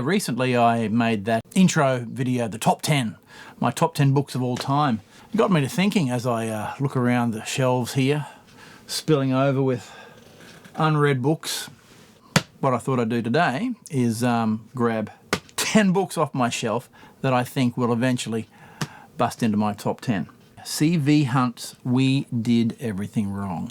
Recently I made that intro video, the top 10, my top 10 books of all time. It got me to thinking as I look around the shelves here, spilling over with unread books. What I thought I'd do today is grab 10 books off my shelf that I think will eventually bust into my top 10. C.V. Hunt's We Did Everything Wrong.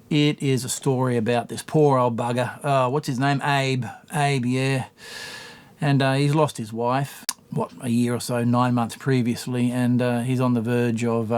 It is a story about this poor old bugger. What's his name? Abe. Abe, yeah. And he's lost his wife, what, a year or so, 9 months previously, and he's on the verge of,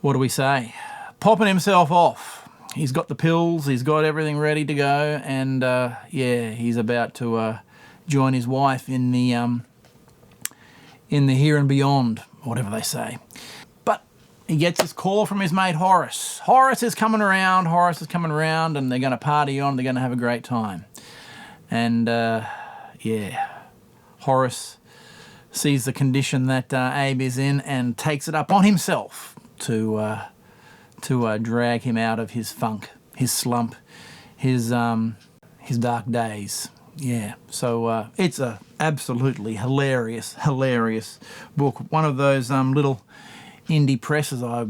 what do we say, popping himself off. He's got the pills, he's got everything ready to go, and yeah, he's about to join his wife in the here and beyond, whatever they say. But he gets this call from his mate Horace. Horace is coming around, and they're going to party on, they're going to have a great time. And yeah, Horace sees the condition that Abe is in and takes it up on himself to drag him out of his funk, his slump, his dark days. Yeah, so it's a absolutely hilarious book. One of those little indie presses I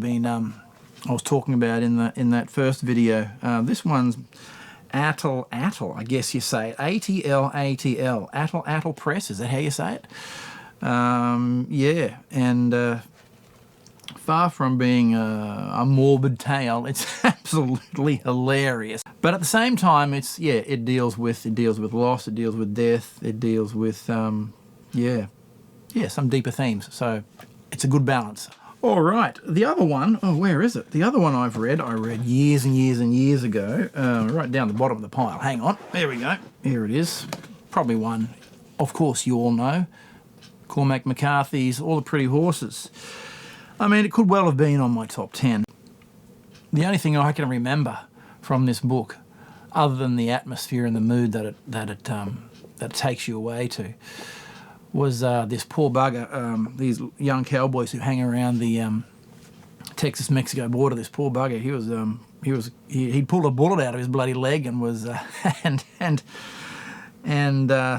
was talking about in that first video. This one's Atl, I guess you say it. A-T-L, Atl Press, is that how you say it? Yeah, and far from being a morbid tale, it's absolutely hilarious. But at the same time, it deals with loss, it deals with death, it deals with some deeper themes. So it's a good balance. All right, the other one, oh, where is it? The other one I read years and years ago, right down the bottom of the pile. Hang on, there we go. Here it is. Probably one, of course, you all know. Cormac McCarthy's All the Pretty Horses. I mean, it could well have been on my top 10. The only thing I can remember from this book, other than the atmosphere and the mood that it takes you away to, was this poor bugger, these young cowboys who hang around the Texas-Mexico border. This poor bugger, he'd pulled a bullet out of his bloody leg and was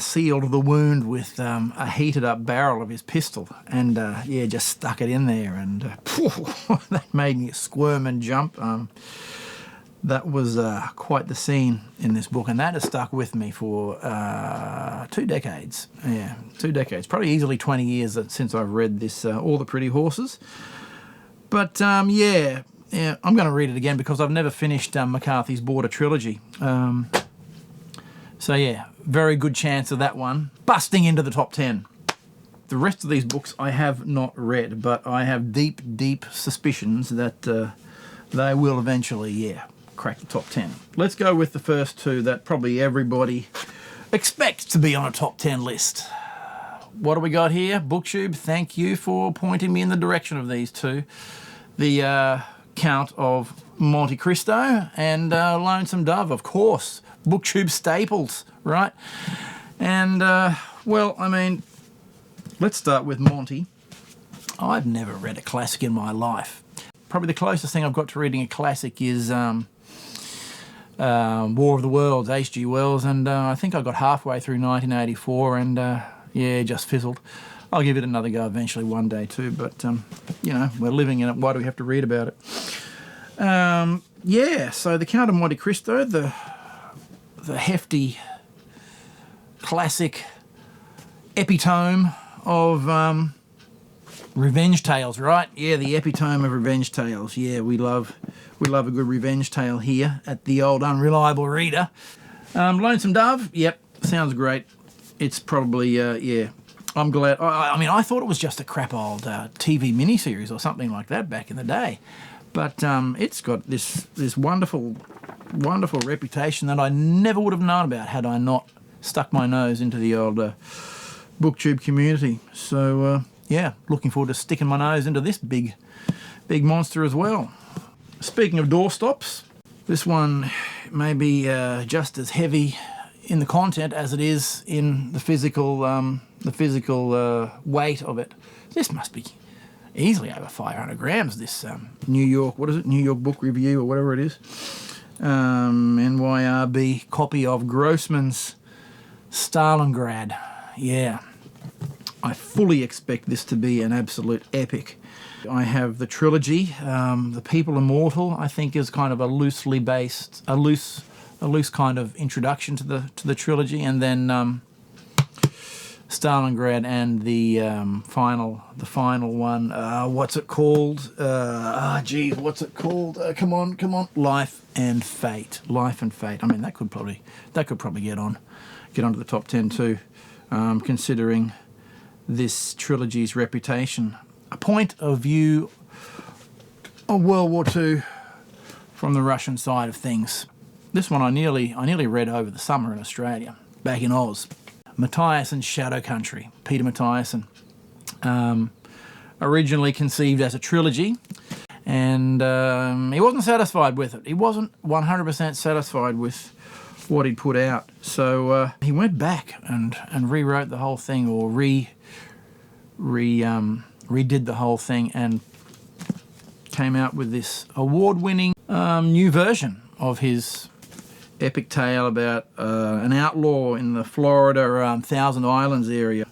sealed the wound with a heated up barrel of his pistol, and yeah, just stuck it in there, and that made me squirm and jump. That was quite the scene in this book, and that has stuck with me for 2 decades. Yeah, 2 decades. Probably easily 20 years since I've read this, All the Pretty Horses. But yeah, I'm going to read it again because I've never finished McCarthy's Border trilogy. So yeah, very good chance of that one busting into the top 10. The rest of these books I have not read, but I have deep suspicions that they will eventually, crack the top 10. Let's go with the first two that probably everybody expects to be on a top 10 list. What do we got here? BookTube, thank you for pointing me in the direction of these two. The Count of Monte Cristo and Lonesome Dove, of course. BookTube staples, right? And, well, I mean, let's start with Monty. I've never read a classic in my life. Probably the closest thing I've got to reading a classic is War of the Worlds, H.G. Wells, and I think I got halfway through 1984 and, yeah, just fizzled. I'll give it another go eventually one day too, but, you know, we're living in it. Why do we have to read about it? Yeah, so The Count of Monte Cristo, the hefty classic epitome of revenge tales, right? Yeah, the epitome of revenge tales. Yeah, we love a good revenge tale here at the old Unreliable Reader. Lonesome Dove, yep, sounds great. It's probably, yeah, I'm glad. I mean, I thought it was just a crap old TV miniseries or something like that back in the day. But it's got this wonderful reputation that I never would have known about had I not stuck my nose into the old BookTube community. So, yeah, looking forward to sticking my nose into this big monster as well. Speaking of doorstops, this one may be just as heavy in the content as it is in the physical weight of it. This must be easily over 500 grams, this New York, what is it, New York Book Review or whatever it is. NYRB copy of Grossman's Stalingrad. Yeah. I fully expect this to be an absolute epic. I have the trilogy. The People Immortal, I think, is kind of a loosely based, a loose kind of introduction to the trilogy, and then Stalingrad and the final one. What's it called? What's it called? Come on. Life and Fate. Life and Fate. I mean, that could probably get onto the top 10 too, considering this trilogy's reputation. A point of view of World War II from the Russian side of things. This one I nearly read over the summer in Australia, back in Oz. Mathiassen's Shadow Country. Peter Mathiassen. Originally conceived as a trilogy, and he wasn't satisfied with it. He wasn't 100% satisfied with what he'd put out. So he went back and rewrote the whole thing, or redid the whole thing, and came out with this award-winning new version of his epic tale about an outlaw in the Florida Thousand Islands area.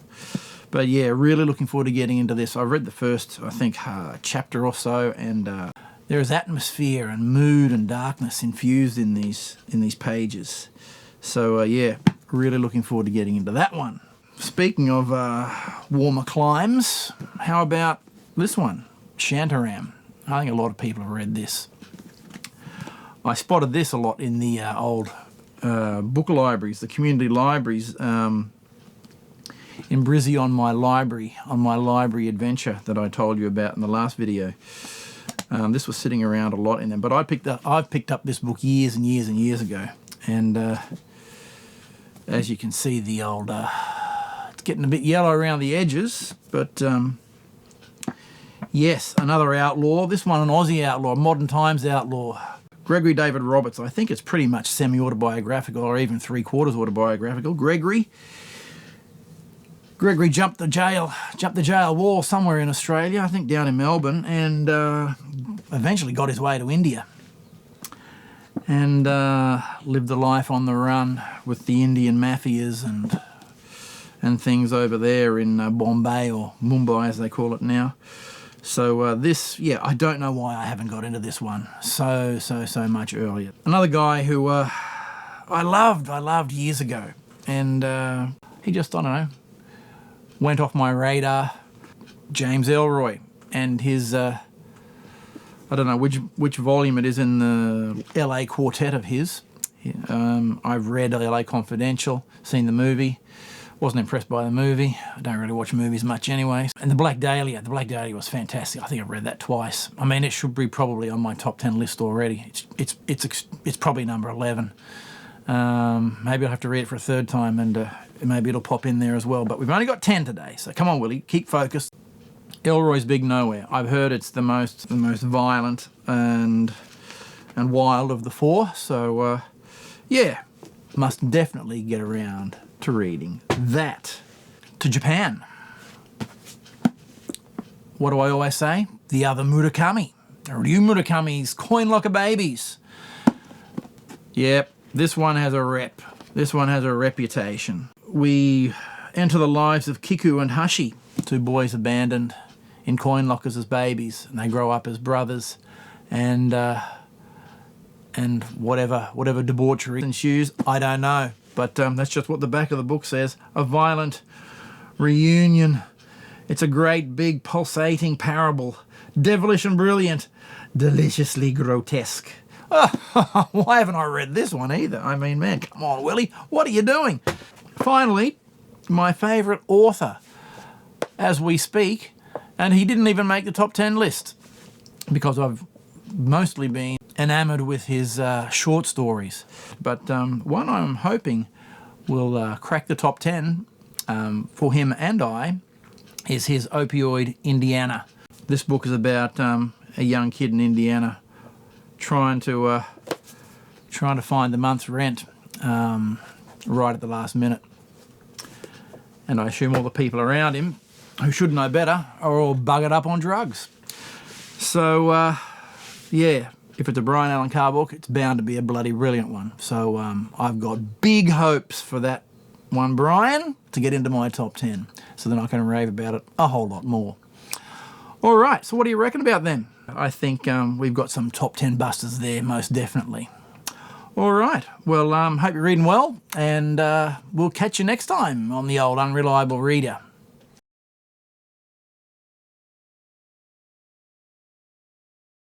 But yeah, really looking forward to getting into this. I've read the first, I think, chapter or so, and there is atmosphere and mood and darkness infused in these pages. So yeah, really looking forward to getting into that one. Speaking of warmer climes, how about this one, Shantaram? I think a lot of people have read this. I spotted this a lot in the old book libraries, the community libraries in Brizzy on my library adventure that I told you about in the last video. This was sitting around a lot in them, but I've picked up this book years and years and years ago, and as you can see, the old it's getting a bit yellow around the edges, but yes, another outlaw. This one an Aussie outlaw, modern times outlaw. Gregory David Roberts. I think it's pretty much semi-autobiographical, or even three-quarters autobiographical. Gregory jumped the jail wall somewhere in Australia, I think down in Melbourne, and eventually got his way to India, and lived a life on the run with the Indian mafias and things over there in Bombay, or Mumbai as they call it now. So this, yeah, I don't know why I haven't got into this one so much earlier. Another guy who I loved years ago, and he just, I don't know, went off my radar. James Ellroy and his, I don't know which volume it is in the LA Quartet of his. I've read LA Confidential, seen the movie. Wasn't impressed by the movie. I don't really watch movies much anyway. And The Black Dahlia was fantastic. I think I've read that twice. I mean, it should be probably on my top 10 list already. It's probably number 11. Maybe I'll have to read it for a third time, and maybe it'll pop in there as well. But we've only got 10 today, so come on, Willie, keep focused. Ellroy's Big Nowhere. I've heard it's the most violent and wild of the four. So yeah, must definitely get around to reading that. To Japan. What do I always say? The other Murakami. Ryu Murakami's Coin Locker Babies. Yep, this one has a rep. This one has a reputation. We enter the lives of Kiku and Hashi, two boys abandoned in coin lockers as babies, and they grow up as brothers, and whatever debauchery ensues, I don't know. But that's just what the back of the book says. A violent reunion. It's a great, big, pulsating parable. Devilish and brilliant. Deliciously grotesque. Why haven't I read this one either? I mean, man, come on, Willie. What are you doing? Finally, my favourite author as we speak, and he didn't even make the top 10 list because I've mostly been enamoured with his short stories. But one I'm hoping will crack the top 10 for him and I is his Opioid Indiana. This book is about a young kid in Indiana trying to find the month's rent right at the last minute. And I assume all the people around him who should know better are all buggered up on drugs. So yeah, if it's a Brian Allen Carr book, it's bound to be a bloody brilliant one. So I've got big hopes for that one Brian to get into my top 10. So then I can rave about it a whole lot more. All right, so what do you reckon about them? I think we've got some top 10 busters there, most definitely. All right, well, hope you're reading well, and we'll catch you next time on the old Unreliable Reader.